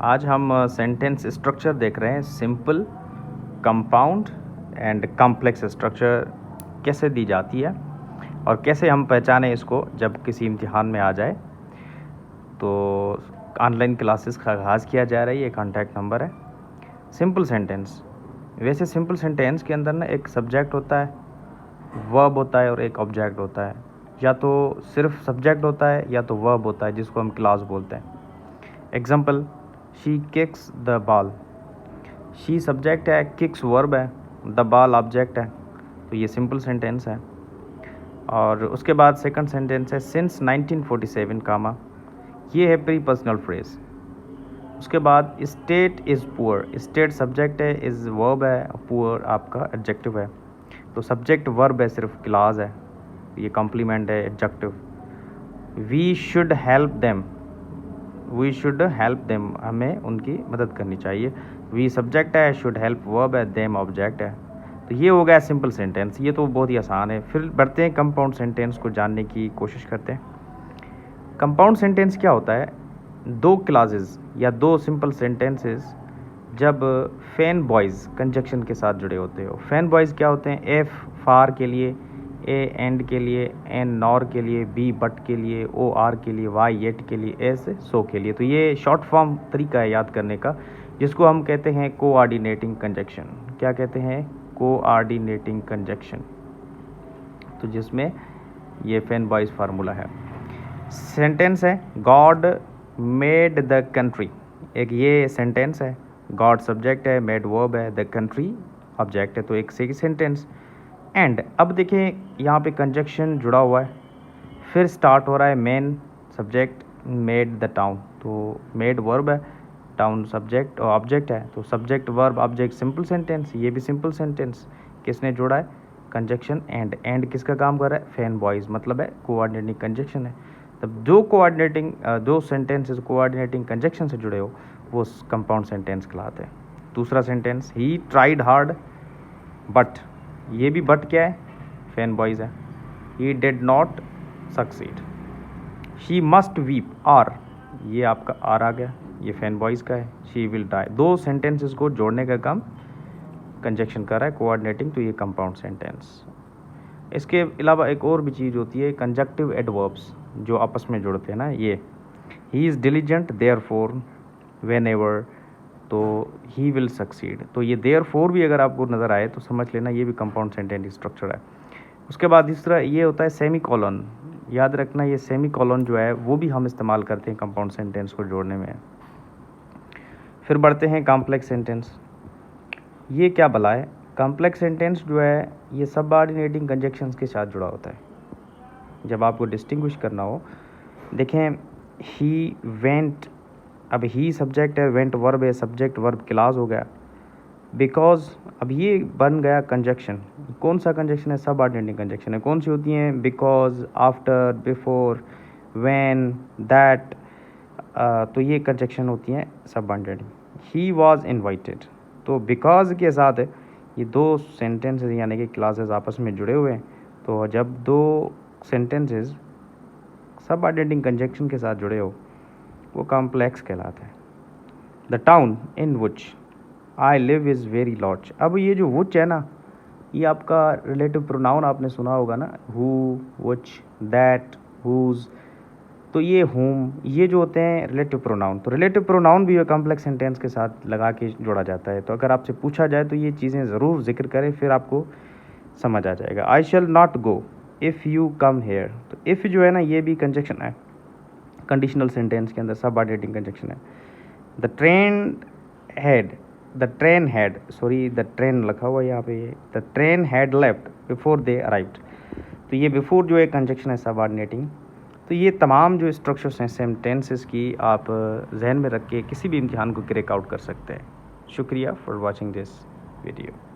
आज हम sentence structure देख रहे हैं। Simple, compound and complex structure कैसे दी जाती है और कैसे हम पहचानें इसको जब किसी इम्तिहान में आ जाए। तो ऑनलाइन क्लासेस का आगाज़ किया जा रहा है। ये कॉन्टैक्ट नंबर है। सिंपल सेंटेंस, वैसे सिंपल सेंटेंस के अंदर ना एक सब्जेक्ट होता है, वर्ब होता है और एक ऑब्जेक्ट होता है। या तो सिर्फ सब्जेक्ट होता है या तो वर्ब होता है, जिसको हम क्लास बोलते हैं। Example, she kicks the ball. She subject है, किक्स वर्ब है, द बॉल ऑब्जेक्ट है। तो ये सिंपल सेंटेंस है। और उसके बाद सेकंड सेंटेंस है सिंस 1947 कामा। ये है प्री पर्सनल फ्रेज। उसके बाद state is poor. State subject है, इज़ वर्ब है, पुअर आपका एडजेक्टिव है। तो सब्जेक्ट वर्ब है, सिर्फ क्लास है, ये कॉम्प्लीमेंट है, adjective. We should help them. We should help them, हमें उनकी मदद करनी चाहिए। वी सब्जेक्ट है, शुड हेल्प वर्ब है, देम ऑब्जेक्ट है। तो ये हो गया सिंपल सेंटेंस। ये तो बहुत ही आसान है। फिर बढ़ते हैं कंपाउंड सेंटेंस को जानने की कोशिश करते हैं। कंपाउंड सेंटेंस क्या होता है? दो क्लासेस या दो सिंपल सेंटेंसेस जब फैन बॉयज़ कंजक्शन के साथ जुड़े होते हो। फैन बॉयज़ क्या होते हैं? एफ फार के लिए, ए एंड के लिए, एन नॉर के लिए, बी बट के लिए, ओ आर के लिए, वाई येट के लिए, एस सो के लिए। तो ये शॉर्ट फॉर्म तरीका है याद करने का, जिसको हम कहते हैं कोऑर्डिनेटिंग कंजक्शन। क्या कहते हैं? Coordinating conjunction. तो जिसमें ये फैन बॉयज़ फार्मूला है। सेंटेंस है गॉड मेड द कंट्री। एक ये सेंटेंस है। गॉड सब्जेक्ट है, मेड वर्ब है, द कंट्री ऑब्जेक्ट है। तो एक सही सेंटेंस। एंड अब देखिए यहाँ पे कंजक्शन जुड़ा हुआ है। फिर स्टार्ट हो रहा है main subject, made the town. तो मेड वर्ब है, टाउन सब्जेक्ट और ऑब्जेक्ट है। तो subject verb object simple sentence. ये भी सिंपल सेंटेंस। किसने जोड़ा है? Conjunction and. एंड किसका काम कर रहा है? फैन बॉयज़, मतलब है कोऑर्डिनेटिंग कंजक्शन है। तब जो सेंटेंसेस कोऑर्डिनेटिंग कंजक्शन से जुड़े हो वो कंपाउंड सेंटेंस कहलाते हैं। दूसरा sentence, he tried hard but. ये भी बट क्या है? फैन बॉयज़ है। He did not succeed. She must weep, or, ये आपका आर आ गया, ये फैन बॉयज़ का है। She will die. दो सेंटेंसेस को जोड़ने का काम कंजक्शन कर रहा है, कोऑर्डिनेटिंग। तो ये कंपाउंड सेंटेंस। इसके अलावा एक और भी चीज़ होती है, कंजक्टिव एडवर्ब्स, जो आपस में जुड़ते हैं ना। ये he is diligent, therefore, whenever, तो ही विल सक्सीड। तो ये देयरफॉर भी अगर आपको नज़र आए तो समझ लेना ये भी कंपाउंड सेंटेंस स्ट्रक्चर है। उसके बाद तीसरा ये होता है सेमी कॉलन। याद रखना, ये सेमी कॉलन जो है वो भी हम इस्तेमाल करते हैं कंपाउंड सेंटेंस को जोड़ने में। फिर बढ़ते हैं कॉम्प्लेक्स सेंटेंस। ये क्या भला है? कॉम्प्लेक्स सेंटेंस जो है ये सबऑर्डिनेटिंग कंजक्शंस के साथ जुड़ा होता है। जब आपको डिस्टिंग्विश करना हो, देखें ही वेंट, अब ही सब्जेक्ट है, वेंट वर्ब है, सब्जेक्ट वर्ब क्लास हो गया। बिकॉज, अब ये बन गया कंजक्शन। कौन सा कंजक्शन है? सबऑर्डिनेटिंग कंजक्शन है। कौन सी होती हैं? Because, after, before, when, that. तो ये कंजक्शन होती हैं सबऑर्डिनेटिंग। ही वॉज इन्वाइटेड, तो बिकॉज के साथ ये दो सेंटेंसेस यानी कि क्लासेस आपस में जुड़े हुए हैं। तो जब दो सेंटेंसेस सबऑर्डिनेटिंग कंजक्शन के साथ जुड़े हो वो कॉम्प्लेक्स कहलाता है। The town in which I live is very large. अब ये जो विच है ना, ये आपका रिलेटिव प्रोनाउन आपने सुना होगा ना, हु, विच, दैट, हुज। तो ये होम, ये जो होते हैं रिलेटिव प्रोनाउन। तो रिलेटिव प्रोनाउन भी कॉम्प्लेक्स सेंटेंस के साथ लगा के जोड़ा जाता है। तो अगर आपसे पूछा जाए तो ये चीज़ें ज़रूर जिक्र करें, फिर आपको समझ आ जाएगा। I shall not go if you come here. तो इफ़ जो है ना, ये भी कंजक्शन है कंडीशनल सेंटेंस के अंदर, सबऑर्डिनेटिंग कंजक्शन है। The train had, sorry the train लिखा हुआ है यहाँ पे, ये the train had left before they arrived. तो ये बिफोर जो है कंजक्शन है सबऑर्डिनेटिंग। तो ये तमाम जो स्ट्रक्चर्स हैं सेंटेंसेस की, आप जहन में रख के किसी भी इम्तिहान को क्रैक आउट कर सकते हैं। शुक्रिया फॉर वॉचिंग दिस वीडियो।